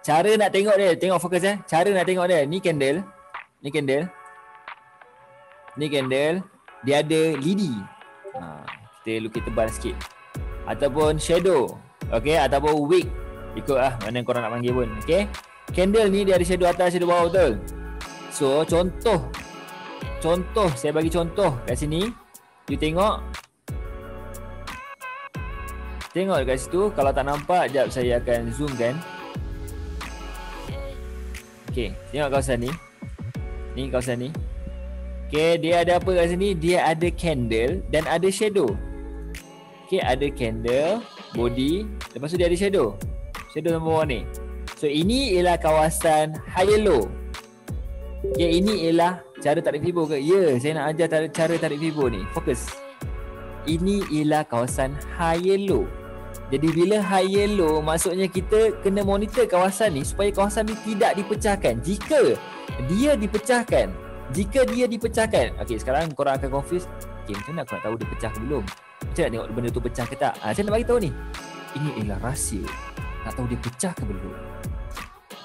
Cara nak tengok dia, tengok fokus Cara nak tengok dia, ni candle. Ni candle. Ni candle. Dia ada lidi. Kita lukis tebal sikit. Ataupun shadow. Okay, ataupun wick. Ikut mana korang nak panggil pun. Okay. Candle ni dia ada shadow atas, shadow bawah, betul? So, contoh, saya bagi contoh kat sini. You tengok. Tengok dekat situ. Kalau tak nampak, sekejap saya akan zoom kan. Okay, tengok kawasan ni. Ni kawasan ni. Okay, dia ada apa kat sini? Dia ada candle dan ada shadow. Okay, ada candle, body. Lepas tu dia ada shadow. Shadow nombor bawah ni. So, ini ialah kawasan high low. Okay, ini ialah cara tarik fibo ke? Ya, saya nak ajar cara tarik fibo ni. Fokus. Ini ialah kawasan high low. Jadi bila high low, maksudnya kita kena monitor kawasan ni supaya kawasan ni tidak dipecahkan. Jika dia dipecahkan, okey, sekarang korang akan confuse. Okey, macam mana aku nak tahu dia pecah ke belum? Macam nak tengok benda tu pecah ke tak? Saya nak bagi tahu ni. Ini ialah rahsia. Nak tahu dia pecah ke belum.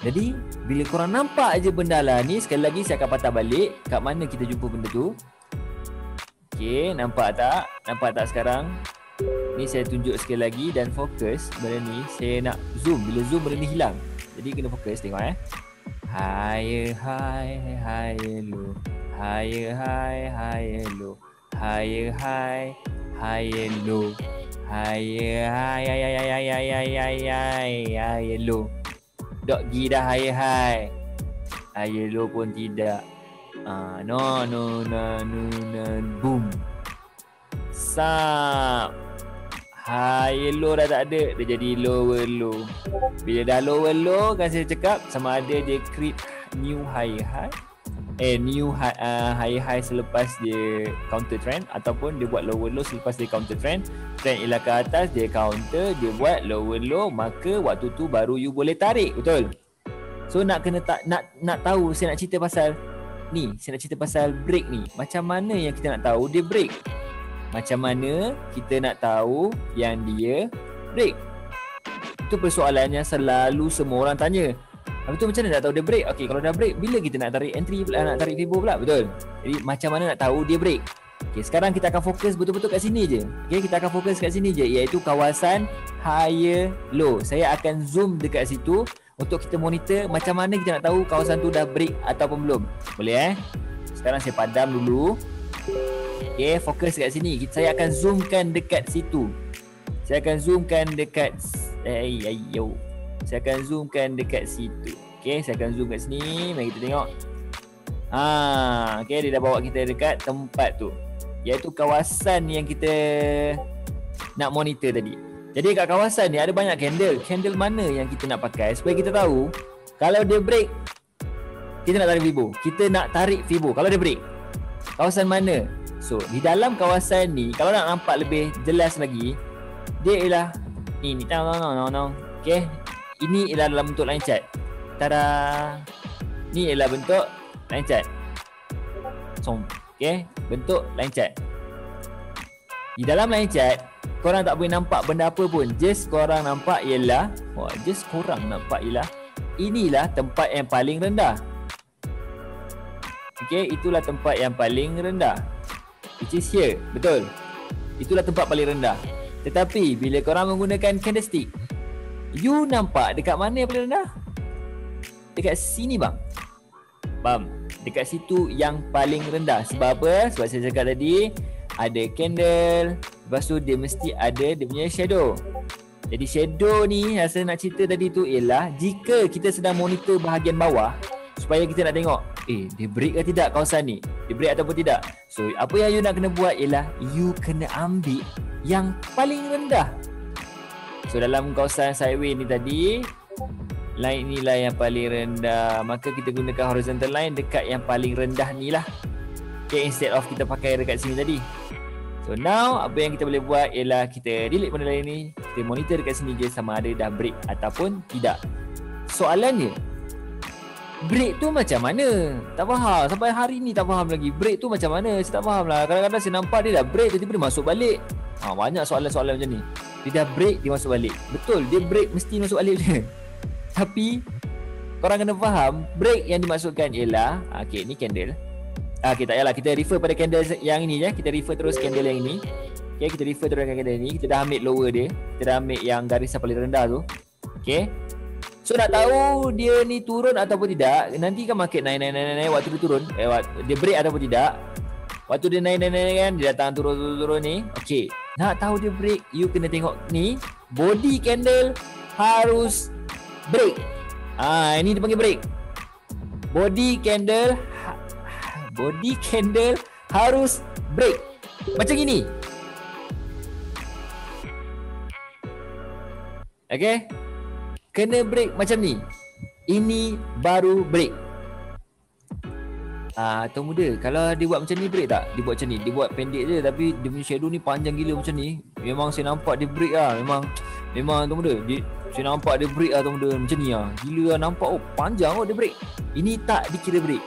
Jadi, bila korang nampak aje benda lah ni, sekali lagi saya akan patah balik kat mana kita jumpa benda tu. Okey, nampak tak? Nampak tak sekarang? Ni saya tunjuk sekali lagi dan fokus benda ni. Saya nak zoom. Bila zoom benda ni hilang. Jadi kena fokus, tengok Higher, high, higher, low. Higher, high, higher, low. Higher, high, higher, low. Higher, high, higher, low. Dok gi dah higher, high. Higher, low pun tidak. No, boom. Sap. High low dah tak ada, dia jadi lower low. Bila dah lower low kan saya cakap sama ada dia create new high high, new high high selepas dia counter trend, ataupun dia buat lower low selepas dia counter trend. Trend ialah ke atas, dia counter, dia buat lower low, maka waktu tu baru you boleh tarik, betul? So nak tahu, saya nak cerita pasal ni, saya nak cerita pasal break ni. Macam mana yang kita nak tahu dia break? Macam mana kita nak tahu yang dia break? Itu persoalan yang selalu semua orang tanya. Habis tu macam mana nak tahu dia break? Okey, kalau dah break, bila kita nak tarik entry pula, nak tarik fibo pula, betul? Jadi macam mana nak tahu dia break? Okey, sekarang kita akan fokus betul-betul kat sini je. Okey, kita akan fokus kat sini je, iaitu kawasan higher low. Saya akan zoom dekat situ untuk kita monitor macam mana kita nak tahu kawasan tu dah break ataupun belum. Boleh Sekarang saya padam dulu. Okay, fokus kat sini. Saya akan zoomkan dekat situ. Saya akan zoomkan dekat Saya akan zoomkan dekat situ. Okay, saya akan zoom kat sini. Mari kita tengok. Okay, dia dah bawa kita dekat tempat tu, iaitu kawasan yang kita nak monitor tadi. Jadi kat kawasan ni ada banyak candle. Candle mana yang kita nak pakai supaya kita tahu kalau dia break, kita nak tarik fibo. Kita nak tarik fibo kalau dia break. Kawasan mana? So, di dalam kawasan ni, kalau nak nampak lebih jelas lagi, dia ialah ni. Okay. Ini ialah dalam bentuk line chart. Tada. Ni ialah bentuk line chart. Okay. Bentuk line chart. Di dalam line chart, korang tak boleh nampak benda apa pun. Just korang nampak ialah inilah tempat yang paling rendah. Okay. Itulah tempat yang paling rendah. Which is here, betul? Itulah tempat paling rendah. Tetapi bila korang menggunakan candlestick, you nampak dekat mana yang paling rendah? Dekat sini bang. Dekat situ yang paling rendah. Sebab apa? Sebab saya cakap tadi, ada candle, lepas tu dia mesti ada dia punya shadow. Jadi shadow ni yang saya nak cerita tadi tu ialah jika kita sedang monitor bahagian bawah, supaya kita nak tengok dia break ke tidak kawasan ni, dia break ataupun tidak. So apa yang you nak kena buat ialah you kena ambil yang paling rendah. So dalam kawasan sideways ni tadi, line ni lah yang paling rendah, maka kita gunakan horizontal line dekat yang paling rendah ni lah. Okay, instead of kita pakai dekat sini tadi. So now apa yang kita boleh buat ialah kita delete benda lain ni, kita monitor dekat sini je sama ada dah break ataupun tidak. Soalannya, break tu macam mana? Tak faham. Sampai hari ni tak faham lagi. Break tu macam mana? Saya tak faham lah. Kadang-kadang saya nampak dia dah break, tiba-tiba dia masuk balik. Banyak soalan-soalan macam ni. Dia dah break, dia masuk balik. Betul, dia break mesti masuk balik dia. Tapi korang kena faham break yang dimaksudkan ialah okey, ni candle. Okey, tak payahlah, kita refer pada candle yang ini je. Kita refer terus candle yang ini. Okey, kita refer terus candle ini. Kita dah ambil lower dia. Kita dah ambil yang garis yang paling rendah tu. Okey. So nak tahu dia ni turun ataupun tidak, nanti kan market naik waktu dia turun, dia break ataupun tidak. Waktu dia naik kan, dia datang turun ni. Okey. Nak tahu dia break, you kena tengok ni, body candle harus break. Ini dipanggil break. Body candle harus break. Macam gini. Okay. Kena break macam ni. Ini baru break. Tuan muda, kalau dia buat macam ni break tak? Dia buat macam ni. Dia buat pendek je tapi dia punya shadow ni panjang gila macam ni. Memang saya nampak dia break lah. Memang tuan muda, saya nampak dia break lah tuan muda. Macam ni lah. Gila lah nampak. Oh panjang dia break. Ini tak dikira break.